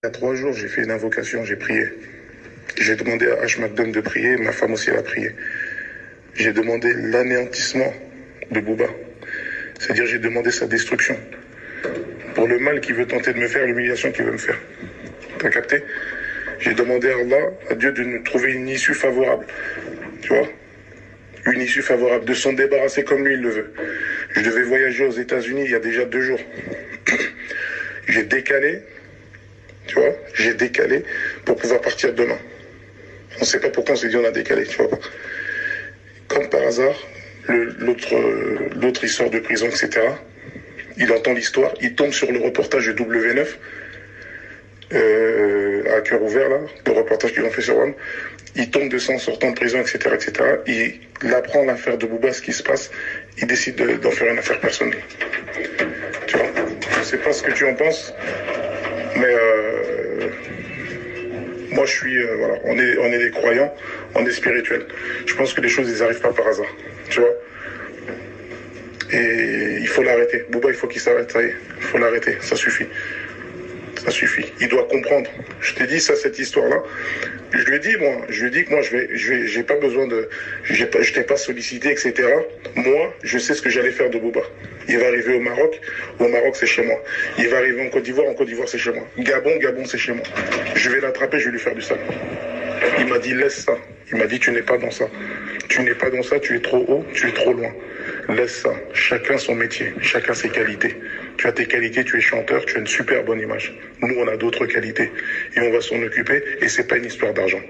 Il y a 3 jours, j'ai fait une invocation, j'ai prié. J'ai demandé à H. McDonald de prier, ma femme aussi elle a prié. J'ai demandé l'anéantissement de Booba. C'est-à-dire j'ai demandé sa destruction. Pour le mal qu'il veut tenter de me faire, l'humiliation qu'il veut me faire. T'as capté? J'ai demandé à Allah, à Dieu, de nous trouver une issue favorable. Tu vois? Une issue favorable, de s'en débarrasser comme lui il le veut. Je devais voyager aux États-Unis il y a déjà 2 jours. J'ai décalé, tu vois, j'ai décalé pour pouvoir partir demain. On ne sait pas pourquoi on s'est dit on a décalé, tu vois pas. Comme par hasard, l'autre il sort de prison, etc. Il entend l'histoire, il tombe sur le reportage de W9, à cœur ouvert là, le reportage qu'ils ont fait sur WAM. Il tombe de ça en sortant de prison, etc., etc. Il apprend l'affaire de Booba, ce qui se passe. Il décide d'en faire une affaire personnelle. Tu vois, je sais pas ce que tu en penses, mais moi je suis, voilà, on est des croyants, on est spirituels. Je pense que les choses, elles n'arrivent pas par hasard, tu vois. Et il faut l'arrêter. Booba, il faut qu'il s'arrête, ça y est. Il faut l'arrêter, ça suffit. Ça suffit. Il doit comprendre. Je t'ai dit ça, cette histoire-là. Je lui ai dit que moi, j'ai pas besoin de, je t'ai pas sollicité, etc. Moi, je sais ce que j'allais faire de Booba. Il va arriver au Maroc, c'est chez moi. Il va arriver en Côte d'Ivoire, c'est chez moi. Gabon, c'est chez moi. Je vais l'attraper, je vais lui faire du sale. Il m'a dit, laisse ça. Il m'a dit, tu n'es pas dans ça. Tu n'es pas dans ça, tu es trop haut, tu es trop loin. Laisse ça. Chacun son métier, chacun ses qualités. Tu as tes qualités, tu es chanteur, tu as une super bonne image. Nous, on a d'autres qualités. Et on va s'en occuper. Et c'est pas une histoire d'argent.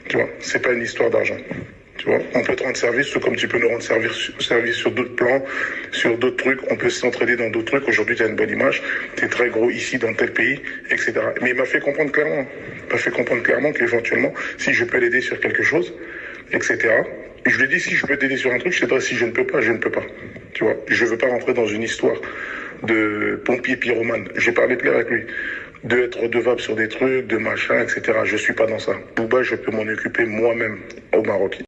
Tu vois, c'est pas une histoire d'argent. Tu vois, on peut te rendre service, tout comme tu peux nous rendre service sur d'autres plans, sur d'autres trucs. On peut s'entraider dans d'autres trucs. Aujourd'hui, tu as une bonne image. Tu es très gros ici, dans tel pays, etc. Mais il m'a fait comprendre clairement qu'éventuellement, si je peux l'aider sur quelque chose, etc. Et je lui ai dit, si je peux t'aider sur un truc, je sais pas, si je ne peux pas, je ne peux pas. Tu vois, je veux pas rentrer dans une histoire de pompier pyromane. J'ai parlé clair avec lui. De être redevable sur des trucs, de machin, etc. Je suis pas dans ça. Booba, je peux m'en occuper moi-même au Maroc.